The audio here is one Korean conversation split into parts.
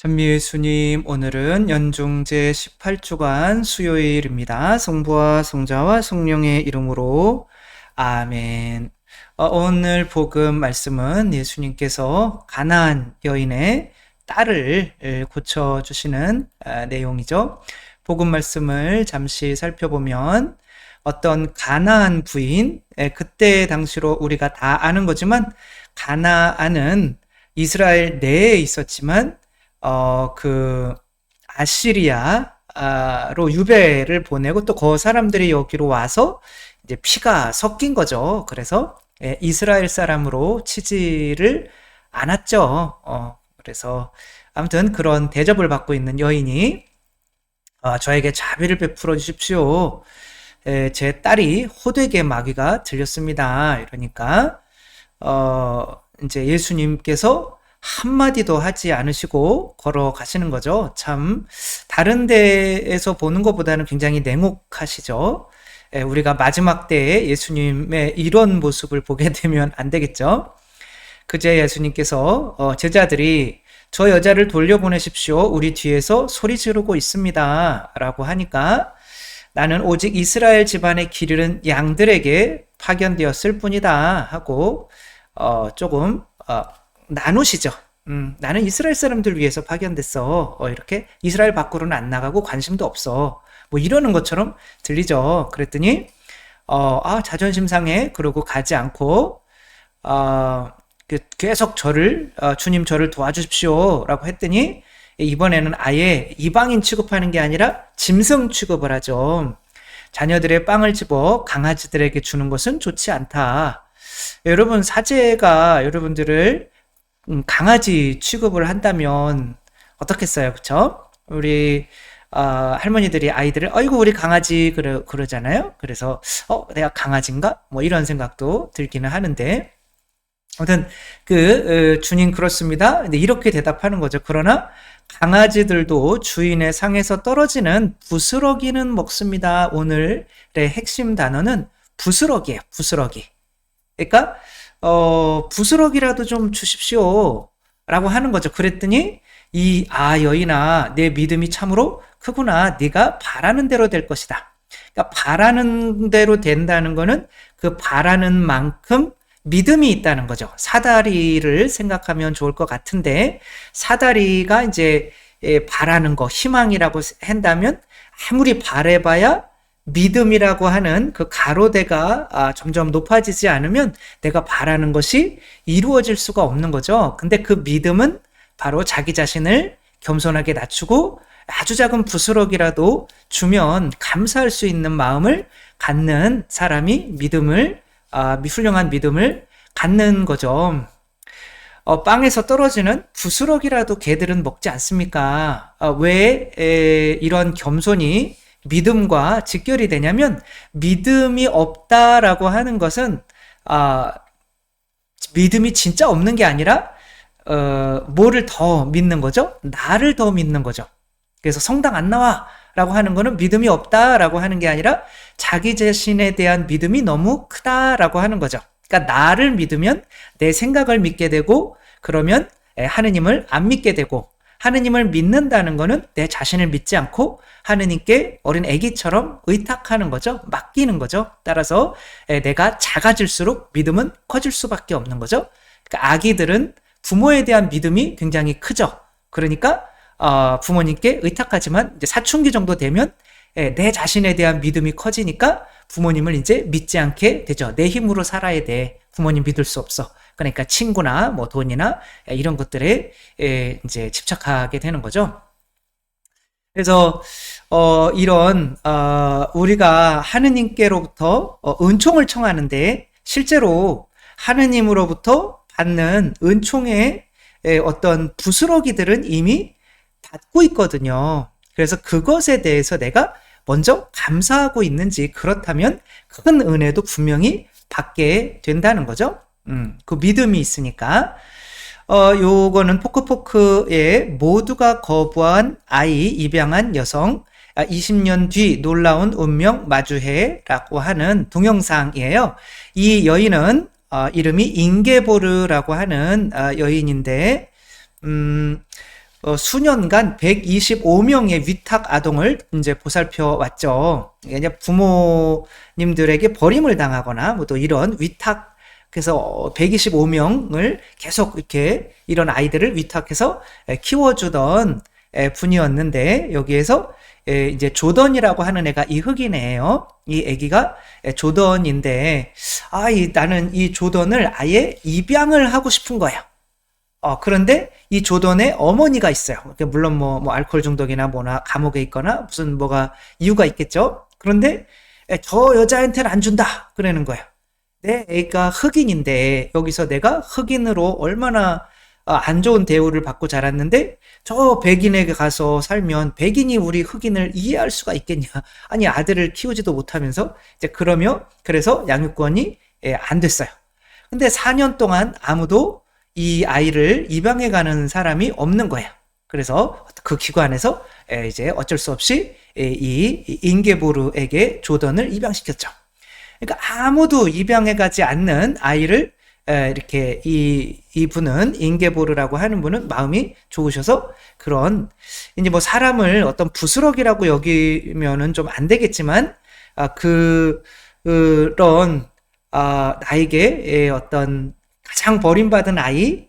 찬미예수님, 오늘은 연중 제18주간 수요일입니다. 성부와 성자와 성령의 이름으로 아멘. 오늘 복음 말씀은 예수님께서 가나안 여인의 딸을 고쳐주시는 내용이죠. 복음 말씀을 잠시 살펴보면 어떤 가나안 부인, 그때 당시로 우리가 다 아는 거지만 가나안은 이스라엘 내에 있었지만 아시리아로 유배를 보내고 또 그 사람들이 여기로 와서 이제 피가 섞인 거죠. 그래서 이스라엘 사람으로 치지를 않았죠. 그래서 아무튼 그런 대접을 받고 있는 여인이 저에게 자비를 베풀어 주십시오. 제 딸이 호되게 마귀가 들렸습니다. 이러니까 이제 예수님께서 한마디도 하지 않으시고 걸어가시는 거죠. 참 다른 데에서 보는 것보다는 굉장히 냉혹하시죠. 우리가 마지막 때에 예수님의 이런 모습을 보게 되면 안 되겠죠. 그제 예수님께서 제자들이 저 여자를 돌려보내십시오. 우리 뒤에서 소리 지르고 있습니다. 라고 하니까 나는 오직 이스라엘 집안의 길 잃은 양들에게 파견되었을 뿐이다 하고 조금 나누시죠. 나는 이스라엘 사람들 위해서 파견됐어. 이렇게 이스라엘 밖으로는 안 나가고 관심도 없어. 뭐 이러는 것처럼 들리죠. 그랬더니 자존심 상해. 그러고 가지 않고 계속 주님 저를 도와주십시오라고 했더니 이번에는 아예 이방인 취급하는 게 아니라 짐승 취급을 하죠. 자녀들의 빵을 집어 강아지들에게 주는 것은 좋지 않다. 여러분, 사제가 여러분들을 강아지 취급을 한다면 어떻겠어요? 그쵸? 우리 할머니들이 아이들을 어이구 우리 강아지 그러잖아요. 그래서 내가 강아지인가? 뭐 이런 생각도 들기는 하는데 아무튼 주님 그렇습니다. 근데 이렇게 대답하는 거죠. 그러나 강아지들도 주인의 상에서 떨어지는 부스러기는 먹습니다. 오늘의 핵심 단어는 부스러기예요. 부스러기. 그러니까 부스러기라도 좀 주십시오. 라고 하는 거죠. 그랬더니 여인아 내 믿음이 참으로 크구나. 네가 바라는 대로 될 것이다. 그러니까 바라는 대로 된다는 거는 그 바라는 만큼 믿음이 있다는 거죠. 사다리를 생각하면 좋을 것 같은데 사다리가 이제 바라는 거 희망이라고 한다면 아무리 바래봐야 믿음이라고 하는 그 가로대가 점점 높아지지 않으면 내가 바라는 것이 이루어질 수가 없는 거죠. 근데 그 믿음은 바로 자기 자신을 겸손하게 낮추고 아주 작은 부스럭이라도 주면 감사할 수 있는 마음을 갖는 사람이 훌륭한 믿음을 갖는 거죠. 빵에서 떨어지는 부스럭이라도 개들은 먹지 않습니까? 왜 이런 겸손이 믿음과 직결이 되냐면 믿음이 없다라고 하는 것은 믿음이 진짜 없는 게 아니라 뭐를 더 믿는 거죠? 나를 더 믿는 거죠. 그래서 성당 안 나와 라고 하는 거는 믿음이 없다라고 하는 게 아니라 자기 자신에 대한 믿음이 너무 크다라고 하는 거죠. 그러니까 나를 믿으면 내 생각을 믿게 되고 그러면 하느님을 안 믿게 되고 하느님을 믿는다는 거는 내 자신을 믿지 않고 하느님께 어린 아기처럼 의탁하는 거죠. 맡기는 거죠. 따라서 내가 작아질수록 믿음은 커질 수밖에 없는 거죠. 그러니까 아기들은 부모에 대한 믿음이 굉장히 크죠. 그러니까 부모님께 의탁하지만 이제 사춘기 정도 되면 내 자신에 대한 믿음이 커지니까 부모님을 이제 믿지 않게 되죠. 내 힘으로 살아야 돼. 부모님 믿을 수 없어. 그러니까 친구나 뭐 돈이나 이런 것들에 이제 집착하게 되는 거죠. 그래서 이런 우리가 하느님께로부터 은총을 청하는데 실제로 하느님으로부터 받는 은총의 어떤 부스러기들은 이미 받고 있거든요. 그래서 그것에 대해서 내가 먼저 감사하고 있는지 그렇다면 큰 은혜도 분명히 받게 된다는 거죠. 그 믿음이 있으니까. 요거는 포크포크의 모두가 거부한 아이 입양한 여성 20년 뒤 놀라운 운명 마주해라고 하는 동영상이에요. 이 여인은 이름이 잉게보르라고 하는 여인인데 수년간 125명의 위탁 아동을 이제 보살펴 왔죠. 이제 부모님들에게 버림을 당하거나 뭐 또 이런 위탁, 그래서 125명을 계속 이렇게 이런 아이들을 위탁해서 키워주던 분이었는데, 여기에서 이제 조던이라고 하는 애가 이 흑인 애예요. 이 애기가 조던인데, 나는 이 조던을 아예 입양을 하고 싶은 거예요. 그런데 이 조던의 어머니가 있어요. 물론 뭐 알코올 중독이나 뭐나 감옥에 있거나 무슨 뭐가 이유가 있겠죠. 그런데 저 여자한테는 안 준다 그러는 거예요. 내 애가 흑인인데 여기서 내가 흑인으로 얼마나 안 좋은 대우를 받고 자랐는데 저 백인에게 가서 살면 백인이 우리 흑인을 이해할 수가 있겠냐. 아니, 아들을 키우지도 못하면서 이제 그래서 양육권이 안 됐어요. 근데 4년 동안 아무도 이 아이를 입양해 가는 사람이 없는 거예요. 그래서 그 기관에서 이제 어쩔 수 없이 이 잉게보르에게 조던을 입양시켰죠. 그러니까 아무도 입양해 가지 않는 아이를 이렇게 이분은 잉게보르라고 하는 분은 마음이 좋으셔서 그런, 이제 뭐 사람을 어떤 부스러기라고 여기면은 좀 안 되겠지만 그런 나에게 어떤 가장 버림받은 아이,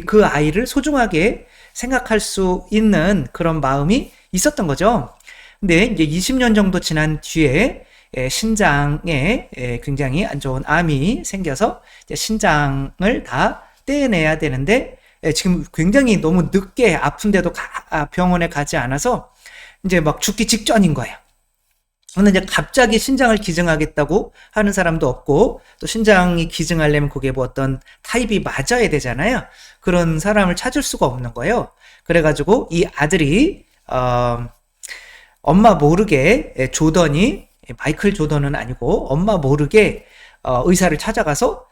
그 아이를 소중하게 생각할 수 있는 그런 마음이 있었던 거죠. 근데 이제 20년 정도 지난 뒤에 신장에 굉장히 안 좋은 암이 생겨서 이제 신장을 다 떼내야 되는데 지금 굉장히 너무 늦게 아픈데도 병원에 가지 않아서 이제 막 죽기 직전인 거예요. 근데 이제 갑자기 신장을 기증하겠다고 하는 사람도 없고, 또 신장이 기증하려면 그게 뭐 어떤 타입이 맞아야 되잖아요. 그런 사람을 찾을 수가 없는 거예요. 그래가지고 이 아들이 엄마 모르게 조던이, 마이클 조던은 아니고 엄마 모르게 의사를 찾아가서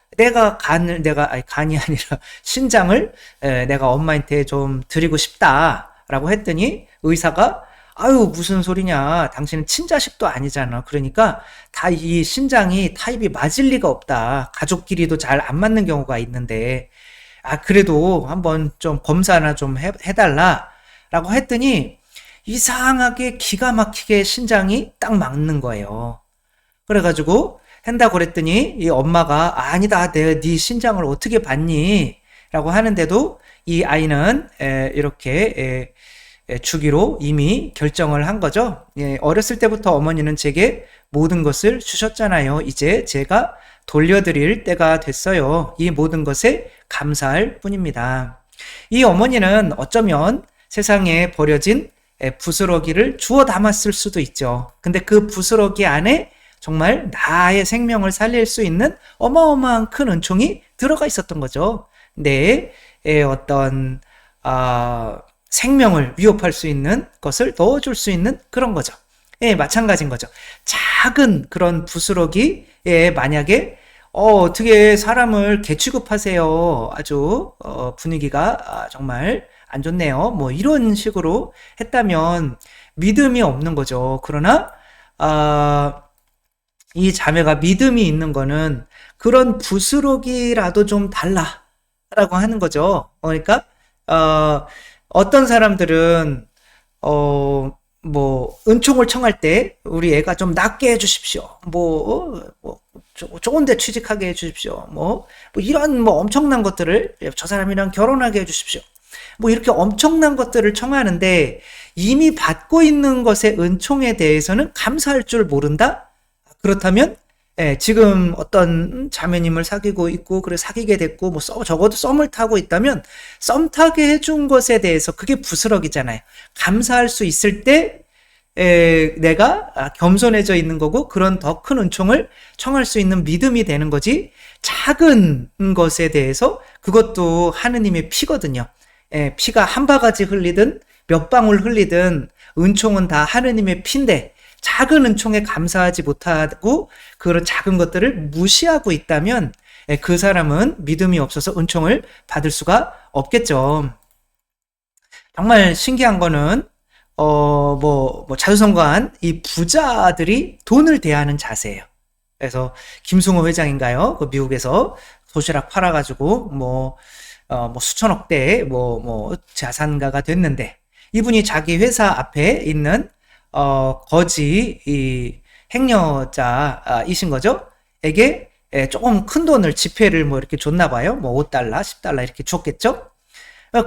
간이 아니라 신장을 내가 엄마한테 좀 드리고 싶다라고 했더니 의사가 무슨 소리냐. 당신은 친자식도 아니잖아. 그러니까 이 신장이 타입이 맞을 리가 없다. 가족끼리도 잘 안 맞는 경우가 있는데, 그래도 한번 좀 검사나 좀 해달라. 라고 했더니, 이상하게 기가 막히게 신장이 딱 맞는 거예요. 그래가지고, 한다고 그랬더니, 이 엄마가, 아니다. 네 신장을 어떻게 봤니? 라고 하는데도, 이 아이는, 이렇게, 주기로 이미 결정을 한 거죠. 어렸을 때부터 어머니는 제게 모든 것을 주셨잖아요. 이제 제가 돌려드릴 때가 됐어요. 이 모든 것에 감사할 뿐입니다. 이 어머니는 어쩌면 세상에 버려진 부스러기를 주워 담았을 수도 있죠. 근데 그 부스러기 안에 정말 나의 생명을 살릴 수 있는 어마어마한 큰 은총이 들어가 있었던 거죠. 내 어떤 생명을 위협할 수 있는 것을 넣어줄 수 있는 그런 거죠. 마찬가지인 거죠. 작은 그런 부스러기에 만약에 어떻게 사람을 개취급하세요. 아주 분위기가 정말 안 좋네요. 뭐 이런 식으로 했다면 믿음이 없는 거죠. 그러나 이 자매가 믿음이 있는 거는 그런 부스러기라도 좀 달라라고 하는 거죠. 그러니까 어떤 사람들은 뭐 은총을 청할 때 우리 애가 좀 낫게 해주십시오. 좋은데 취직하게 해주십시오. 뭐 이런 뭐 엄청난 것들을, 저 사람이랑 결혼하게 해주십시오. 뭐 이렇게 엄청난 것들을 청하는데 이미 받고 있는 것의 은총에 대해서는 감사할 줄 모른다? 그렇다면 지금 어떤 자매님을 사귀고 있고, 그래 사귀게 됐고, 뭐 적어도 썸을 타고 있다면 썸 타게 해준 것에 대해서 그게 부스러기잖아요. 감사할 수 있을 때 내가 겸손해져 있는 거고, 그런 더 큰 은총을 청할 수 있는 믿음이 되는 거지. 작은 것에 대해서 그것도 하느님의 피거든요. 피가 한 바가지 흘리든 몇 방울 흘리든 은총은 다 하느님의 피인데, 작은 은총에 감사하지 못하고 그런 작은 것들을 무시하고 있다면 그 사람은 믿음이 없어서 은총을 받을 수가 없겠죠. 정말 신기한 거는 자수성가한 이 부자들이 돈을 대하는 자세예요. 그래서 김승호 회장인가요? 그 미국에서 도시락 팔아가지고 뭐 수천억대의 뭐 자산가가 됐는데, 이분이 자기 회사 앞에 있는 거지 이 행여자이신 거죠. 에게 조금 큰 돈을 지폐를 뭐 이렇게 줬나 봐요. 뭐 5달러, 10달러 이렇게 줬겠죠.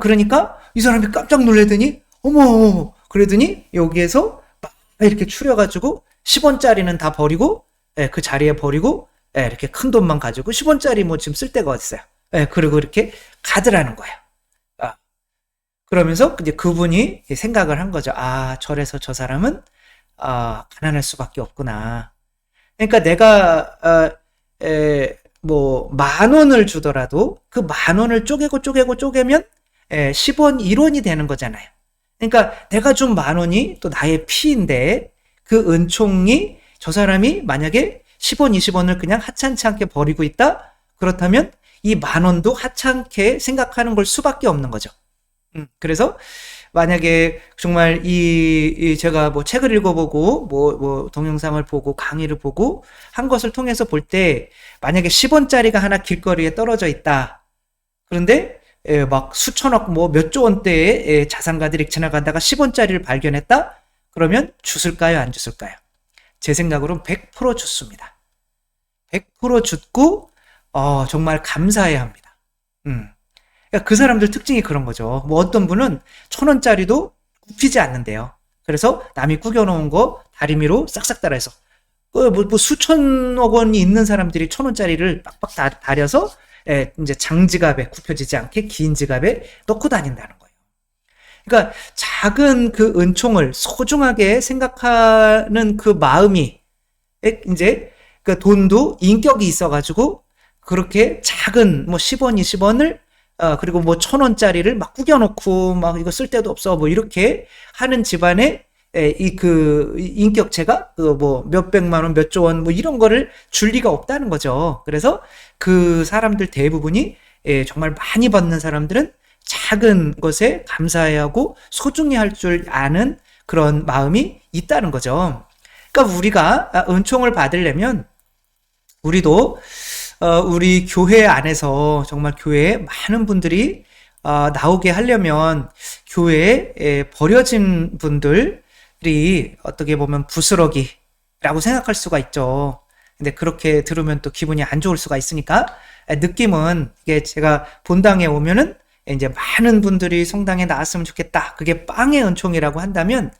그러니까 이 사람이 깜짝 놀라더니 어머 그러더니 여기에서 막 이렇게 추려가지고 10원짜리는 다 버리고 그 자리에 버리고 이렇게 큰 돈만 가지고 10원짜리 뭐 지금 쓸 데가 어딨어요. 그리고 이렇게 가더라는 거예요. 그러면서 이제 그분이 생각을 한 거죠. 아, 저래서 저 사람은 가난할 수밖에 없구나. 그러니까 내가 뭐 10,000원을 주더라도 그 10,000원을 쪼개면 10원, 1원이 되는 거잖아요. 그러니까 내가 준 10,000원이 또 나의 피인데 그 은총이 저 사람이 만약에 10원, 20원을 그냥 하찮지 않게 버리고 있다? 그렇다면 이 10,000원도 하찮게 생각하는 걸 수밖에 없는 거죠. 그래서 만약에 정말 제가 뭐 책을 읽어보고 뭐 동영상을 보고 강의를 보고 한 것을 통해서 볼 때 만약에 10원짜리가 하나 길거리에 떨어져 있다. 그런데 막 수천억 뭐 몇 조 원대의 자산가들이 지나가다가 10원짜리를 발견했다? 그러면 주술까요? 안 주술까요? 제 생각으로는 100% 줬습니다. 100% 줬고 정말 감사해야 합니다. 그러니까 그 사람들 특징이 그런 거죠. 뭐 어떤 분은 1,000원짜리도 굽히지 않는데요. 그래서 남이 구겨놓은 거 다리미로 싹싹 달아서 뭐 수천억 원이 있는 사람들이 1,000원짜리를 빡빡 다려서 이제 장지갑에 굽혀지지 않게 긴 지갑에 넣고 다닌다는 거예요. 그러니까 작은 그 은총을 소중하게 생각하는 그 마음이 이제 그 돈도 인격이 있어가지고 그렇게 작은 뭐 10원, 20원을 그리고 뭐 1,000원짜리를 막 구겨놓고 막 이거 쓸 데도 없어 뭐 이렇게 하는 집안에 그 인격체가 그 뭐 몇백만 원, 몇 조 원 뭐 이런 거를 줄 리가 없다는 거죠. 그래서 그 사람들 대부분이 정말 많이 받는 사람들은 작은 것에 감사해야 하고 소중히 할 줄 아는 그런 마음이 있다는 거죠. 그러니까 우리가 은총을 받으려면 우리도 우리 교회 안에서 정말 교회에 많은 분들이 나오게 하려면 교회에 버려진 분들이 어떻게 보면 부스러기라고 생각할 수가 있죠. 근데 그렇게 들으면 또 기분이 안 좋을 수가 있으니까 느낌은 이게 제가 본당에 오면은 이제 많은 분들이 성당에 나왔으면 좋겠다. 그게 빵의 은총이라고 한다면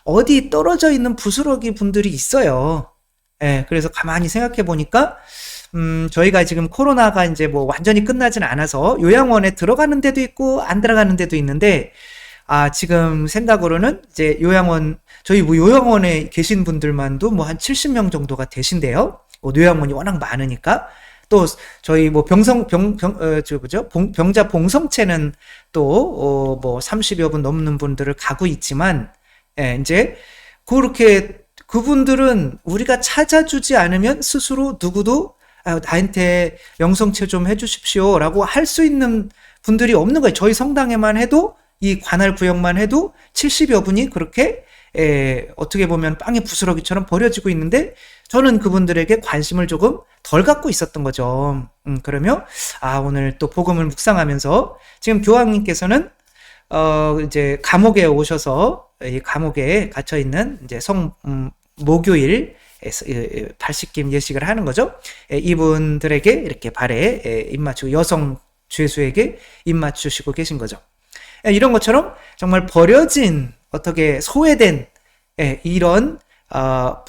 어디 떨어져 있는 부스러기 분들이 있어요. 그래서 가만히 생각해 보니까 저희가 지금 코로나가 이제 뭐 완전히 끝나진 않아서 요양원에 들어가는 데도 있고 안 들어가는 데도 있는데 지금 생각으로는 이제 저희 뭐 요양원에 계신 분들만도 뭐 한 70명 정도가 되신대요. 요양원이 워낙 많으니까. 또 저희 뭐 병자 봉성체는 또 뭐 30여 분 넘는 분들을 가고 있지만 이제 그렇게 그분들은 우리가 찾아주지 않으면 스스로 누구도 나한테 영성체 좀 해주십시오 라고 할 수 있는 분들이 없는 거예요. 저희 성당에만 해도 이 관할 구역만 해도 70여 분이 그렇게 어떻게 보면 빵의 부스러기처럼 버려지고 있는데 저는 그분들에게 관심을 조금 덜 갖고 있었던 거죠. 그러면 오늘 또 복음을 묵상하면서 지금 교황님께서는 이제 감옥에 오셔서 이 감옥에 갇혀 있는 이제 목요일 80김 예식을 하는 거죠. 이분들에게 이렇게 발에 입 맞추고 여성 죄수에게 입 맞추시고 계신 거죠. 이런 것처럼 정말 버려진 어떻게 소외된 이런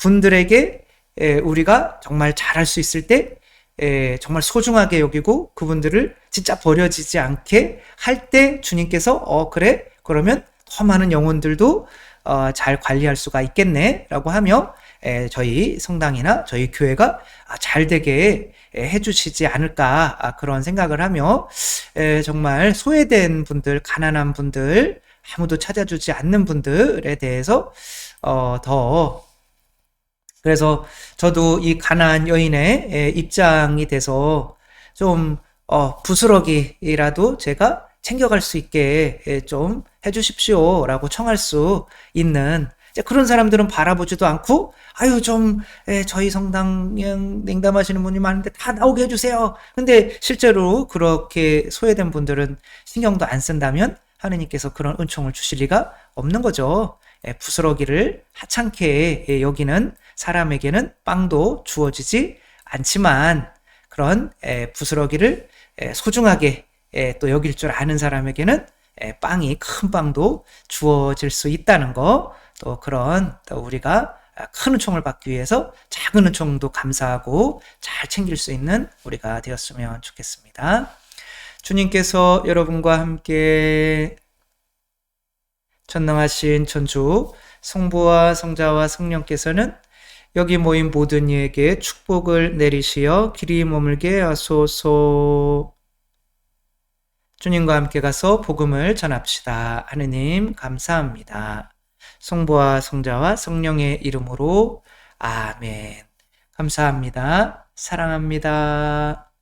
분들에게 우리가 정말 잘할 수 있을 때 정말 소중하게 여기고 그분들을 진짜 버려지지 않게 할 때 주님께서 그래 그러면 더 많은 영혼들도 잘 관리할 수가 있겠네 라고 하며 저희 성당이나 저희 교회가 잘 되게 해주시지 않을까 그런 생각을 하며 정말 소외된 분들, 가난한 분들, 아무도 찾아주지 않는 분들에 대해서 그래서 저도 이 가난한 여인의 입장이 돼서 좀 부스러기라도 제가 챙겨갈 수 있게 좀 해주십시오 라고 청할 수 있는 이제 그런 사람들은 바라보지도 않고, 아유, 좀, 저희 성당 냉담하시는 분이 많은데 다 나오게 해주세요. 근데 실제로 그렇게 소외된 분들은 신경도 안 쓴다면 하느님께서 그런 은총을 주실 리가 없는 거죠. 부스러기를 하찮게 여기는 사람에게는 빵도 주어지지 않지만, 그런 부스러기를 소중하게 또 여길 줄 아는 사람에게는 빵이, 큰 빵도 주어질 수 있다는 거, 또 그런, 또 우리가 큰 은총을 받기 위해서 작은 은총도 감사하고 잘 챙길 수 있는 우리가 되었으면 좋겠습니다. 주님께서 여러분과 함께 전능하신 천주 성부와 성자와 성령께서는 여기 모인 모든 이에게 축복을 내리시어 길이 머물게 하소서. 주님과 함께 가서 복음을 전합시다. 하느님 감사합니다. 성부와 성자와 성령의 이름으로 아멘. 감사합니다. 사랑합니다.